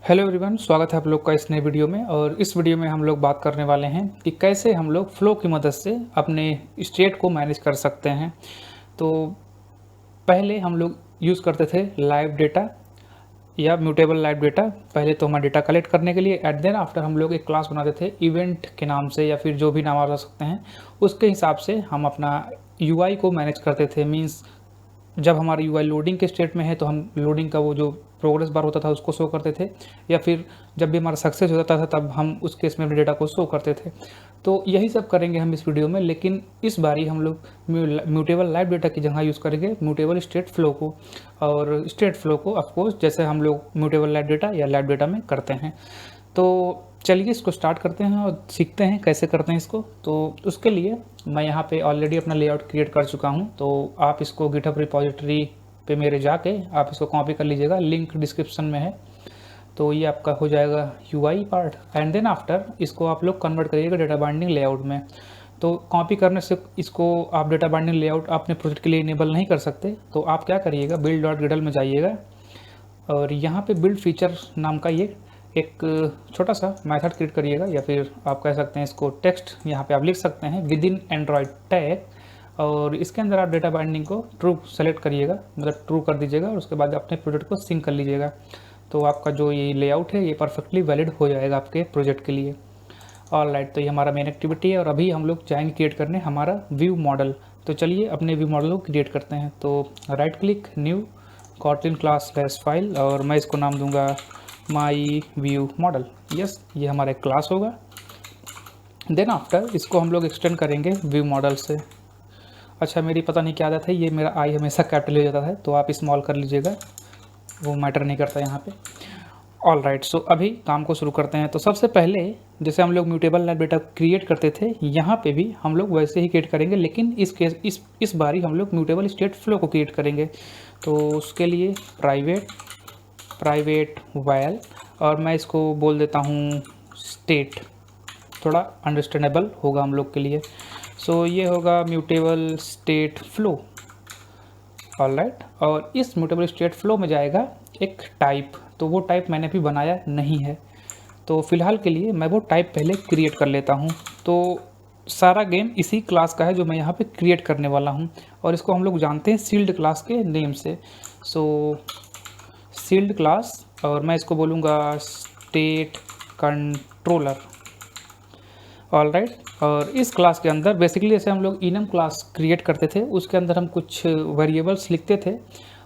Hello everyone, स्वागत है आप लोग का इस नए वीडियो में। और इस वीडियो में हम लोग बात करने वाले हैं कि कैसे हम लोग फ्लो की मदद से अपने स्टेट को मैनेज कर सकते हैं। तो पहले हम लोग यूज़ करते थे लाइव डेटा या म्यूटेबल लाइव डेटा। पहले तो हमारा डेटा कलेक्ट करने के लिए, एट देन आफ्टर हम लोग एक क्लास बनाते थे इवेंट के नाम से या फिर जो भी नाम आप रख सकते हैं उसके हिसाब से हम अपना यूआई को मैनेज करते थे। मीन्स जब हमारा यूआई लोडिंग के स्टेट में है तो हम लोडिंग का वो जो प्रोग्रेस बार होता था उसको शो करते थे, या फिर जब भी हमारा सक्सेस होता था तब हम उस केस में अपने डेटा को शो करते थे। तो यही सब करेंगे हम इस वीडियो में, लेकिन इस बारी हम लोग म्यूटेबल लाइव डेटा की जगह यूज़ करेंगे म्यूटेबल स्टेट फ्लो को। और स्टेट फ्लो को ऑफकोर्स जैसे हम लोग म्यूटेबल लाइव डेटा या लाइव डेटा में करते हैं। तो चलिए इसको स्टार्ट करते हैं और सीखते हैं कैसे करते हैं इसको। तो उसके लिए मैं यहाँ पे ऑलरेडी अपना लेआउट क्रिएट कर चुका हूँ, तो आप इसको गिटहब रिपॉजिटरी पे मेरे जाके आप इसको कॉपी कर लीजिएगा, लिंक डिस्क्रिप्शन में है। तो ये आपका हो जाएगा UI part, and then after इसको आप लोग कन्वर्ट करिएगा डेटा बाइंडिंग लेआउट में। तो कॉपी करने से इसको आप डेटा बाइंडिंग लेआउट अपने प्रोजेक्ट के लिए इनेबल नहीं कर सकते। तो आप क्या करिएगा, build.gradle में जाइएगा और यहाँ पे बिल्ड फीचर नाम का ये एक छोटा सा मेथड क्रिएट करिएगा, या फिर आप कह सकते हैं इसको टेक्स्ट यहाँ पे आप लिख सकते हैं विद इन एंड्रॉयड टैग। और इसके अंदर आप डेटा बाइंडिंग को ट्रू सेलेक्ट करिएगा, मतलब ट्रू कर दीजिएगा, और उसके बाद अपने प्रोजेक्ट को सिंक कर लीजिएगा। तो आपका जो ये लेआउट है ये परफेक्टली वैलिड हो जाएगा आपके प्रोजेक्ट के लिए। ऑल राइट, तो ये हमारा मेन एक्टिविटी है और अभी हम लोग जाएंगे क्रिएट करने हमारा व्यू मॉडल। तो चलिए अपने व्यू मॉडल को क्रिएट करते हैं। तो right click, new, Kotlin class slash file, और मैं इसको नाम दूंगा माई व्यू मॉडल। यस, ये हमारा एक क्लास होगा। देन आफ्टर इसको हम लोग एक्सटेंड करेंगे व्यू मॉडल से। अच्छा, मेरी पता नहीं क्या आदत है, ये मेरा आई हमेशा कैपिटल हो जाता है, तो आप स्मॉल कर लीजिएगा, वो मैटर नहीं करता यहाँ पे। ऑल राइट, सो अभी काम को शुरू करते हैं। तो सबसे पहले जैसे हम लोग म्यूटेबल लाइव डेटा क्रिएट करते थे, यहाँ पे भी हम लोग वैसे ही क्रिएट करेंगे, लेकिन इस बारी हम लोग म्यूटेबल स्टेट फ्लो को क्रिएट करेंगे। तो उसके लिए प्राइवेट वैल, और मैं इसको बोल देता हूँ स्टेट, थोड़ा अंडरस्टैंडेबल होगा हम लोग के लिए। सो ये होगा mutable state flow. All right, और इस म्यूटेबल स्टेट फ्लो में जाएगा एक टाइप, तो वो टाइप मैंने अभी बनाया नहीं है, तो फिलहाल के लिए मैं वो टाइप पहले क्रिएट कर लेता हूँ। तो सारा गेम इसी क्लास का है जो मैं यहाँ पे क्रिएट करने वाला हूँ, और इसको हम लोग जानते हैं सील्ड क्लास के नेम से। सो सील्ड क्लास, और मैं इसको बोलूँगा स्टेट कंट्रोलर। ऑल राइट, और इस क्लास के अंदर बेसिकली जैसे हम लोग इनम क्लास क्रिएट करते थे उसके अंदर हम कुछ वेरिएबल्स लिखते थे,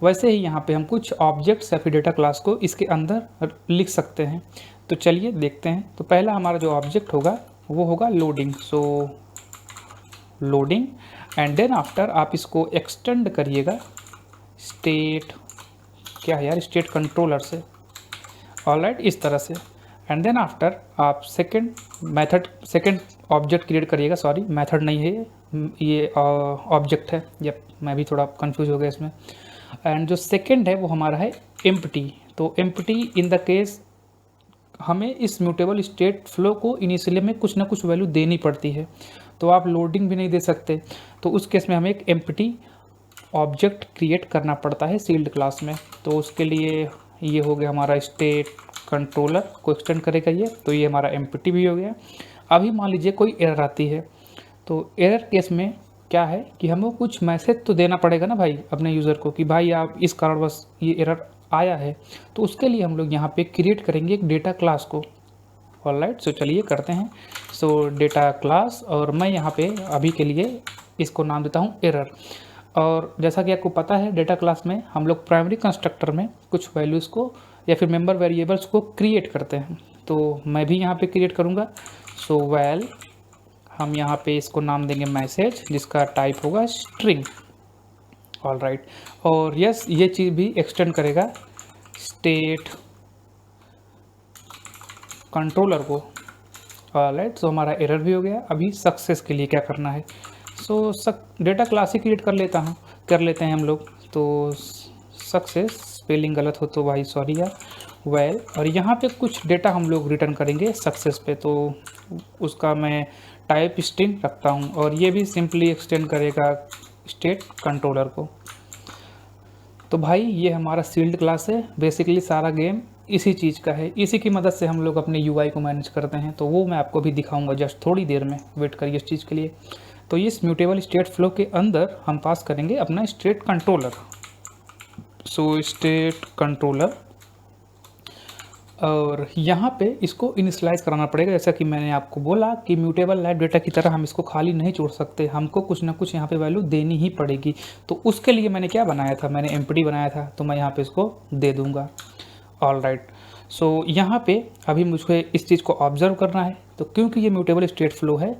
वैसे ही यहाँ पे हम कुछ ऑब्जेक्ट्स या फिर डेटा क्लास को इसके अंदर लिख सकते हैं। तो चलिए देखते हैं। तो पहला हमारा जो ऑब्जेक्ट होगा वो होगा loading. So loading, and then after आप इसको एक्सटेंड करिएगा स्टेट, क्या है यार, स्टेट कंट्रोलर से। ऑल राइट, इस तरह से। एंड देन आफ्टर आप सेकेंड ऑब्जेक्ट क्रिएट करिएगा। सॉरी, मेथड नहीं है ये ऑब्जेक्ट है। यप, मैं भी थोड़ा कंफ्यूज हो गया इसमें। एंड जो सेकेंड है वो हमारा है एम्प्टी। तो एम्प्टी इन द केस हमें इस म्यूटेबल स्टेट फ्लो को इनिशियली में कुछ ना कुछ वैल्यू देनी पड़ती है, तो आप लोडिंग भी नहीं दे सकते, तो उस केस में हमें एक एम्प्टी ऑब्जेक्ट क्रिएट करना पड़ता है सील्ड क्लास में। तो उसके लिए ये हो गया हमारा स्टेट कंट्रोलर को एक्सटेंड करेगा ये, तो ये हमारा एम्प्टी भी हो गया। अभी मान लीजिए कोई एरर आती है, तो एरर केस में क्या है कि हमको कुछ मैसेज तो देना पड़ेगा ना भाई अपने यूज़र को, कि भाई आप इस कारणवश ये एरर आया है। तो उसके लिए हम लोग यहाँ पे क्रिएट करेंगे एक डेटा क्लास को। ऑल राइट, सो चलिए करते हैं। सो डेटा क्लास, और मैं यहाँ पे अभी के लिए इसको नाम देता हूँ एरर। और जैसा कि आपको पता है डेटा क्लास में हम लोग प्राइमरी कंस्ट्रक्टर में कुछ वैल्यूज़ को या फिर मेंबर वेरिएबल्स को क्रिएट करते हैं, तो मैं भी यहाँ पे क्रिएट करूँगा। सो वैल, हम यहाँ पे इसको नाम देंगे मैसेज, जिसका टाइप होगा स्ट्रिंग। ऑल राइट, और यस, ये चीज़ भी एक्सटेंड करेगा स्टेट कंट्रोलर को। ऑल राइट, सो हमारा एरर भी हो गया। अभी सक्सेस के लिए क्या करना है, सो डेटा क्लास ही क्रिएट कर लेते हैं हम लोग। तो सक्सेस, स्पेलिंग गलत हो तो भाई सॉरी यार, वेल, और यहाँ पे कुछ डेटा हम लोग रिटर्न करेंगे सक्सेस पे, तो उसका मैं टाइप स्ट्रिंग रखता हूँ, और ये भी सिंपली एक्सटेंड करेगा स्टेट कंट्रोलर को। तो भाई ये हमारा सील्ड क्लास है। बेसिकली सारा गेम इसी चीज़ का है, इसी की मदद से हम लोग अपने यूआई को मैनेज करते हैं। तो वो मैं आपको भी दिखाऊंगा जस्ट थोड़ी देर में, वेट करिए इस चीज़ के लिए। तो इस म्यूटेबल स्टेट फ्लो के अंदर हम पास करेंगे अपना स्टेट कंट्रोलर। सो स्टेट कंट्रोलर, और यहाँ पे इसको इनिशियलाइज़ कराना पड़ेगा। जैसा कि मैंने आपको बोला कि म्यूटेबल लाइव डेटा की तरह हम इसको खाली नहीं छोड़ सकते, हमको कुछ ना कुछ यहाँ पे वैल्यू देनी ही पड़ेगी। तो उसके लिए मैंने क्या बनाया था, मैंने एम्प्टी बनाया था, तो मैं यहाँ पे इसको दे दूँगा। ऑल राइट, सो यहाँ पे अभी मुझे इस चीज़ को ऑब्जर्व करना है। तो क्योंकि ये म्यूटेबल स्टेट फ्लो है,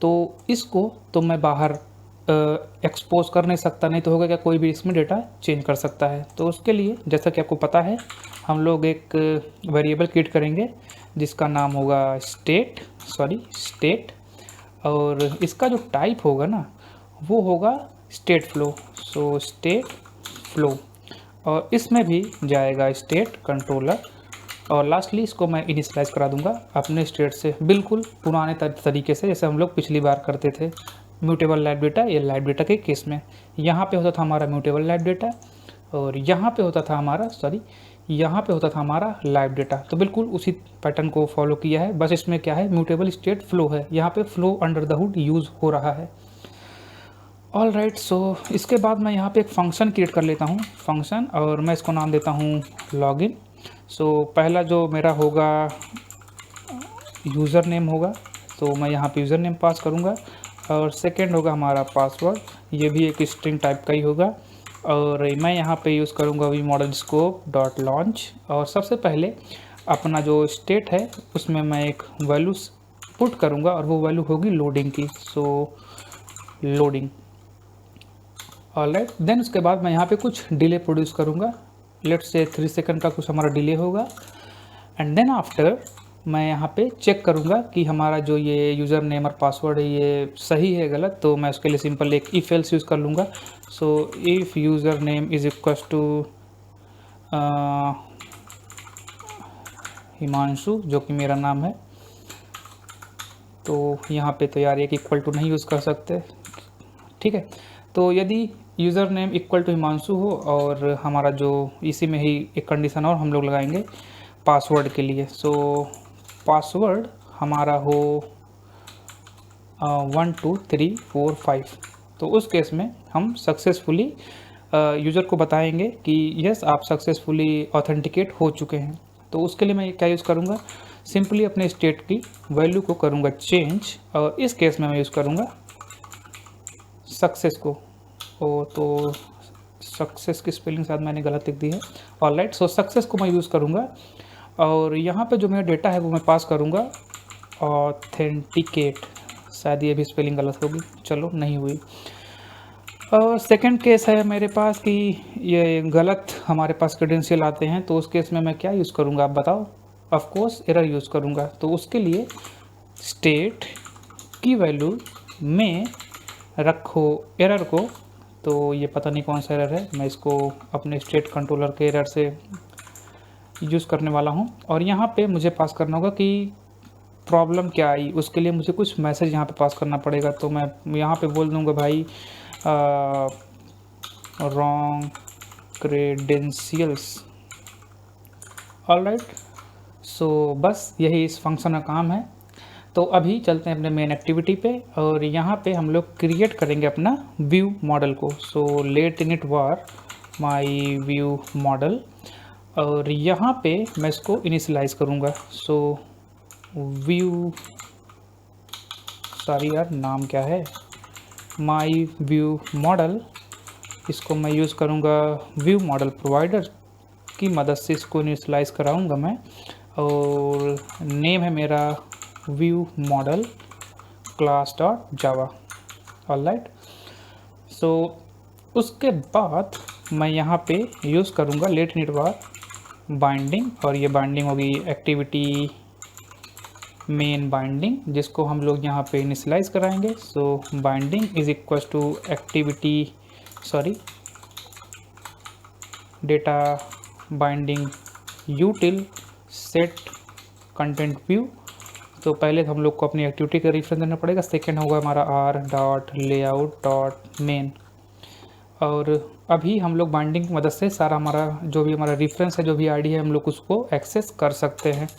तो इसको तो मैं बाहर एक्सपोज कर नहीं सकता, नहीं तो होगा क्या, कोई भी इसमें डेटा चेंज कर सकता है। तो उसके लिए जैसा कि आपको पता है, हम लोग एक वेरिएबल क्रिएट करेंगे जिसका नाम होगा स्टेट, और इसका जो टाइप होगा ना वो होगा स्टेट फ्लो। सो स्टेट फ्लो, और इसमें भी जाएगा स्टेट कंट्रोलर, और लास्टली इसको मैं इनिशियलाइज करा दूंगा अपने स्टेट से बिल्कुल पुराने तरीके से, जैसे हम लोग पिछली बार करते थे म्यूटेबल लाइव डेटा। ये लाइव डेटा के केस में यहाँ पे होता था हमारा म्यूटेबल लाइव डेटा, और यहाँ पे होता था हमारा लाइव डेटा। तो बिल्कुल उसी पैटर्न को फॉलो किया है, बस इसमें क्या है, म्यूटेबल स्टेट फ्लो है, यहाँ पे flow under the hood use हो रहा है। ऑल राइट, सो इसके बाद मैं यहाँ पे एक फंक्शन क्रिएट कर लेता हूँ, फंक्शन, और मैं इसको नाम देता हूँ लॉगिन। सो पहला जो मेरा होगा यूज़र नेम होगा, तो मैं यहाँ पे यूज़र नेम पास करूँगा, और सेकंड होगा हमारा पासवर्ड, ये भी एक स्ट्रिंग टाइप का ही होगा, और मैं यहाँ पे यूज़ करूँगा V model scope dot launch. और सबसे पहले अपना जो स्टेट है उसमें मैं एक वैल्यू पुट करूँगा, और वो वैल्यू होगी लोडिंग की। सो लोडिंग, ऑलराइट, देन उसके बाद मैं यहाँ पे कुछ डिले प्रोड्यूस करूँगा, लेट्स से 3 सेकंड का कुछ हमारा डिले होगा। एंड देन आफ्टर मैं यहाँ पे चेक करूँगा कि हमारा जो ये यूज़र नेम और पासवर्ड है ये सही है गलत। तो मैं उसके लिए सिंपल एक इफ एल्स यूज़ कर लूँगा। So if user name is equal to Himanshu, जो कि मेरा नाम है, तो यहाँ पे तो यार एक इक्वल टू नहीं यूज़ कर सकते, ठीक है। तो यदि user name equal to Himanshu हो, और हमारा जो इसी में ही एक कंडीशन और हम लोग लगाएंगे पासवर्ड के लिए। सो पासवर्ड हमारा हो 1 2 3 4 5। तो उस केस में हम सक्सेसफुली यूज़र को बताएंगे कि यस आप सक्सेसफुली ऑथेंटिकेट हो चुके हैं। तो उसके लिए मैं क्या यूज़ करूँगा, सिंपली अपने स्टेट की वैल्यू को करूँगा चेंज, और इस केस में मैं यूज़ करूँगा सक्सेस को। तो सक्सेस की स्पेलिंग शायद मैंने गलत लिख दी है। ऑलराइट, सो सक्सेस को मैं यूज़ करूँगा, और यहाँ पे जो मेरा डेटा है वो मैं पास करूँगा ऑथेंटिकेट। शायद ये भी स्पेलिंग गलत होगी, चलो नहीं हुई। और सेकंड केस है मेरे पास कि ये गलत हमारे पास क्रेडेंशियल आते हैं, तो उस केस में मैं क्या यूज़ करूँगा आप बताओ। ऑफ कोर्स एरर यूज़ करूँगा। तो उसके लिए स्टेट की वैल्यू में रखो एरर को। तो ये पता नहीं कौन सा एरर है, मैं इसको अपने स्टेट कंट्रोलर के एरर से यूज़ करने वाला हूँ। और यहाँ पे मुझे पास करना होगा कि प्रॉब्लम क्या आई, उसके लिए मुझे कुछ मैसेज यहाँ पे पास करना पड़ेगा। तो मैं यहाँ पे बोल दूँगा भाई रॉन्ग क्रेडेंशियल्स। ऑलराइट, सो बस यही इस फंक्शन का काम है। तो अभी चलते हैं अपने मेन एक्टिविटी पे, और यहाँ पे हम लोग क्रिएट करेंगे अपना व्यू मॉडल को। सो लेट इनिट वार माई व्यू मॉडल, और यहाँ पे मैं इसको इनिशियलाइज़ करूँगा। सो व्यू, सॉरी यार नाम क्या है, माई व्यू मॉडल, इसको मैं यूज़ करूँगा व्यू मॉडल प्रोवाइडर की मदद से इसको इनिशियलाइज़ कराऊँगा मैं, और नेम है मेरा view model class dot Java. Alright, so उसके बाद मैं यहाँ पे यूज़ करूँगा लेट इनिट वार बाइंडिंग, और ये बाइंडिंग होगी एक्टिविटी मेन बाइंडिंग, जिसको हम लोग यहाँ पे इनिशियलाइज कराएंगे। So binding is equal to activity data binding util set content view. तो पहले हम लोग को अपनी एक्टिविटी का रेफरेंस देना पड़ेगा, सेकेंड होगा हमारा R dot layout dot main. और अभी हम लोग बाइंडिंग की मदद से सारा हमारा जो भी हमारा रेफरेंस है, जो भी आईडी है, हम लोग उसको एक्सेस कर सकते हैं।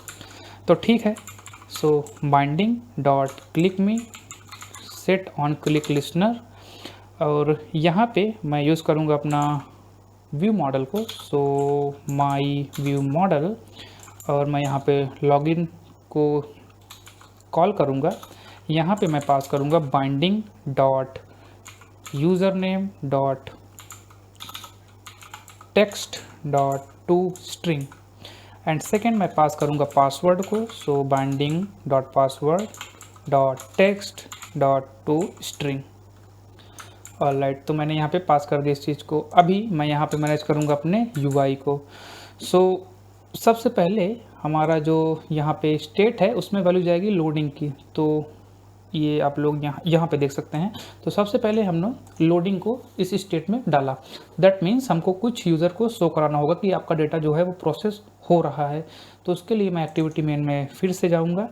तो ठीक है, so binding dot click me set on click listener, और यहाँ पे मैं यूज़ करूँगा अपना व्यू मॉडल को। सो माई व्यू मॉडल, और मैं यहाँ पे लॉगिन को कॉल करूँगा। यहाँ पे मैं पास करूँगा binding dot user name dot text dot to string, and second मैं पास करूँगा पासवर्ड को। So binding dot password dot text dot to string. Alright, तो मैंने यहाँ पे पास कर दिया इस चीज़ को। अभी मैं यहाँ पे मैनेज करूँगा अपने यूआई को। सो सबसे पहले हमारा जो यहाँ पे स्टेट है उसमें वैल्यू जाएगी लोडिंग की। तो ये आप लोग यहाँ पे देख सकते हैं। तो सबसे पहले हमने लोडिंग को इस स्टेट में डाला। दैट मीन्स हमको कुछ यूज़र को शो कराना होगा कि आपका डेटा जो है वो प्रोसेस हो रहा है। तो उसके लिए मैं एक्टिविटी मेन में फिर से जाऊँगा,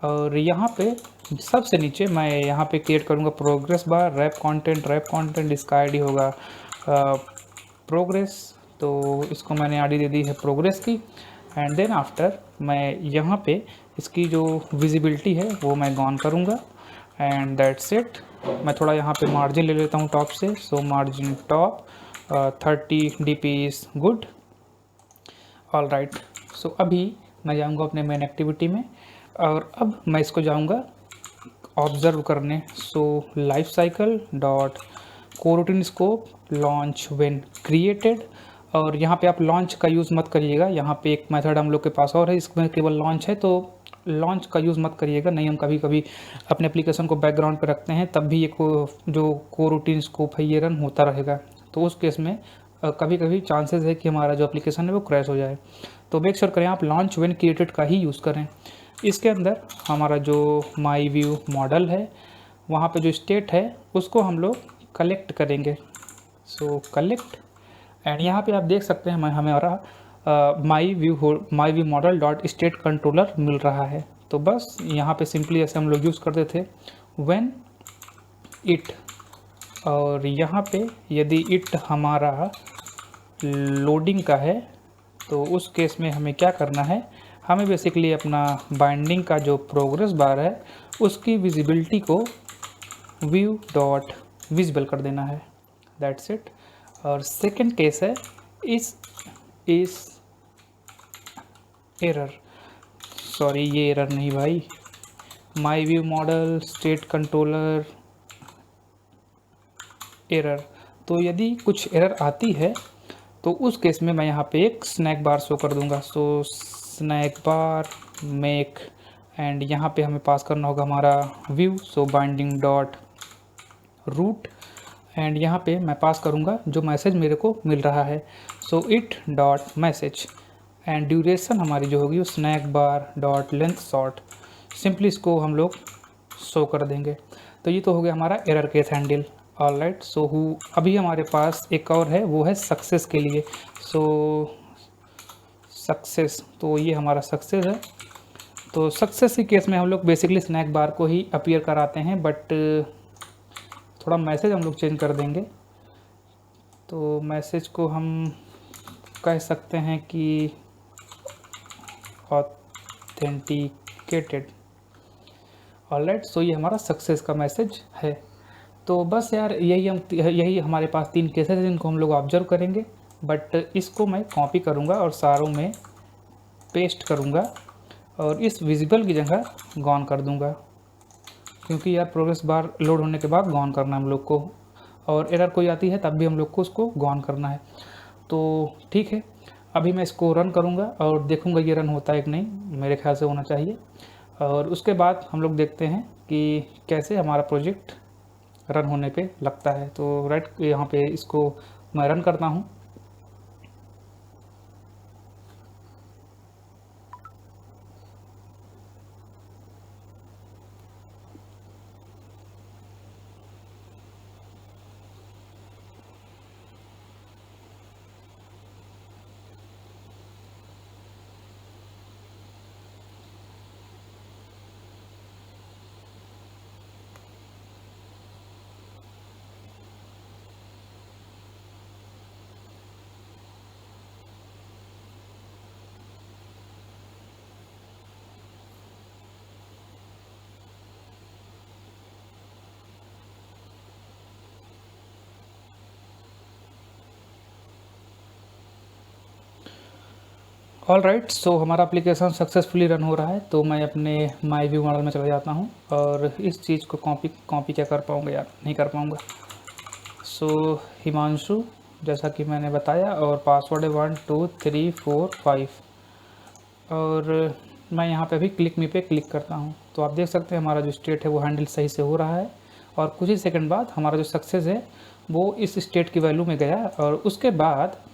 और यहाँ पे सबसे नीचे मैं यहाँ पे क्रिएट करूँगा प्रोग्रेस बार रैप कंटेंट। इसका आईडी होगा प्रोग्रेस। तो इसको मैंने आईडी दे दी है प्रोग्रेस की। एंड देन आफ्टर मैं यहाँ पे इसकी जो विजिबिलिटी है वो मैं ऑन करूँगा, एंड दैट्स इट। मैं थोड़ा यहाँ पे मार्जिन ले लेता हूँ टॉप से। So margin top 30 dp is good. All right, so अभी मैं जाऊँगा अपने मेन एक्टिविटी में, और अब मैं इसको जाऊँगा ऑब्जर्व करने। So life cycle dot coroutine scope launch when created, और यहाँ पे आप लॉन्च का यूज़ मत करिएगा। यहाँ पे एक मेथड हम लोग के पास और है, इसमें केवल लॉन्च है, तो लॉन्च का यूज़ मत करिएगा। नहीं, हम कभी कभी अपने एप्लीकेशन को बैकग्राउंड पे रखते हैं, तब भी ये जो कोरोटीन स्कोप है ये रन होता रहेगा। तो उस केस में कभी कभी चांसेस है कि हमारा जो एप्लीकेशन है वो क्रैश हो जाए। तो मेक श्योर करें आप लॉन्च व्हेन क्रिएटेड का ही यूज़ करें। इसके अंदर हमारा जो माई व्यू मॉडल है, वहाँ पे जो स्टेट है उसको हम लोग कलेक्ट करेंगे। सो कलेक्ट, एंड यहाँ पे आप देख सकते हैं हमारा my view model dot state controller मिल रहा है। तो बस यहाँ पे सिंपली ऐसे हम लोग यूज़ करते थे व्हेन इट, और यहाँ पे यदि इट हमारा लोडिंग का है तो उस केस में हमें क्या करना है, हमें बेसिकली अपना बाइंडिंग का जो प्रोग्रेस बार है उसकी विजिबिलिटी को व्यू डॉट विजिबल कर देना है। That's it. और सेकंड केस है इस एरर, सॉरी ये एरर नहीं भाई, माई view model state controller error. तो यदि कुछ एरर आती है तो उस केस में मैं यहाँ पे एक स्नैक बार शो कर दूंगा। So snack bar make, and यहाँ पे हमें पास करना होगा हमारा view. So binding dot root, and यहाँ पे मैं पास करूँगा जो मैसेज मेरे को मिल रहा है। So it dot message, and duration हमारी जो होगी वो snack bar dot length short. Simply इसको हम लोग शो कर देंगे। तो ये तो हो गया हमारा error case handle. All right, so अभी हमारे पास एक और है, वो है सक्सेस के लिए। सो सक्सेस, तो ये हमारा सक्सेस है। तो सक्सेस के केस में हम लोग बेसिकली स्नैक बार को ही अपीयर कराते हैं, बट थोड़ा मैसेज हम लोग चेंज कर देंगे। तो मैसेज को हम कह सकते हैं कि ऑथेंटिकेटेड। ऑलराइट, सो ये हमारा सक्सेस का मैसेज है। तो बस यार यही हमारे पास 3 केसेस हैं जिनको हम लोग ऑब्जर्व करेंगे, बट इसको मैं कॉपी करूँगा और सारों में पेस्ट करूँगा, और इस विजिबल की जगह गॉन कर दूँगा, क्योंकि यार प्रोग्रेस बार लोड होने के बाद गॉन करना है हम लोग को, और एरर कोई आती है तब भी हम लोग को उसको गॉन करना है। तो ठीक है, अभी मैं इसको रन करूँगा और देखूँगा ये रन होता है कि नहीं, मेरे ख्याल से होना चाहिए। और उसके बाद हम लोग देखते हैं कि कैसे हमारा प्रोजेक्ट रन होने पे लगता है। तो राइट, यहाँ पे इसको मैं रन करता हूँ। ऑलराइट, सो हमारा एप्लीकेशन सक्सेसफुली रन हो रहा है। तो मैं अपने माई व्यू मॉडल में चला जाता हूँ और इस चीज़ को कॉपी क्या कर पाऊँगा यार, नहीं कर पाऊँगा। सो हिमांशु जैसा कि मैंने बताया और पासवर्ड है 1 2 3 4 5 और मैं यहाँ पे अभी क्लिक मी पे क्लिक करता हूँ। तो आप देख सकते हैं हमारा जो स्टेट है वो हैंडल सही से हो रहा है और कुछ ही सेकंड बाद हमारा जो सक्सेस है वो इस स्टेट की वैल्यू में गया और उसके बाद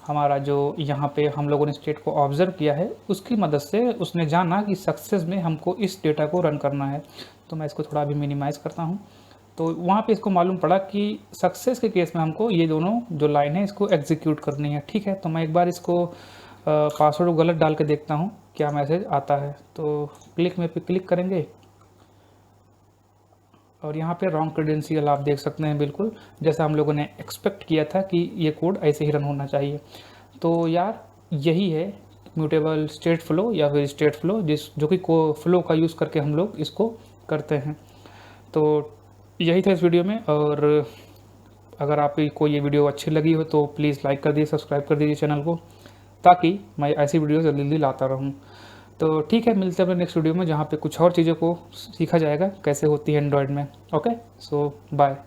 हमारा जो यहाँ पे हम लोगों ने स्टेट को ऑब्ज़र्व किया है उसकी मदद से उसने जाना कि सक्सेस में हमको इस डेटा को रन करना है। तो मैं इसको थोड़ा अभी मिनिमाइज़ करता हूँ। तो वहाँ पे इसको मालूम पड़ा कि सक्सेस के केस में हमको ये दोनों जो लाइन है इसको एग्जीक्यूट करनी है। ठीक है, तो मैं एक बार इसको पासवर्ड को गलत डाल के देखता हूँ क्या मैसेज आता है। तो क्लिक में पे क्लिक करेंगे और यहाँ पे रॉन्ग क्रेडेंशियल आप देख सकते हैं, बिल्कुल जैसा हम लोगों ने एक्सपेक्ट किया था कि ये कोड ऐसे ही रन होना चाहिए। तो यार यही है म्यूटेबल स्टेट फ्लो या फिर स्टेट फ्लो जो कि फ्लो का यूज़ करके हम लोग इसको करते हैं। तो यही था इस वीडियो में और अगर आपको ये वीडियो अच्छी लगी हो तो प्लीज़ लाइक कर दीजिए, सब्सक्राइब कर दीजिए चैनल को, ताकि मैं ऐसी वीडियो जल्दी जल्दी लाता रहूँ। तो ठीक है, मिलते हैं अपने नेक्स्ट वीडियो में जहाँ पे कुछ और चीज़ों को सीखा जाएगा कैसे होती है एंड्रॉयड में। ओके, सो बाय।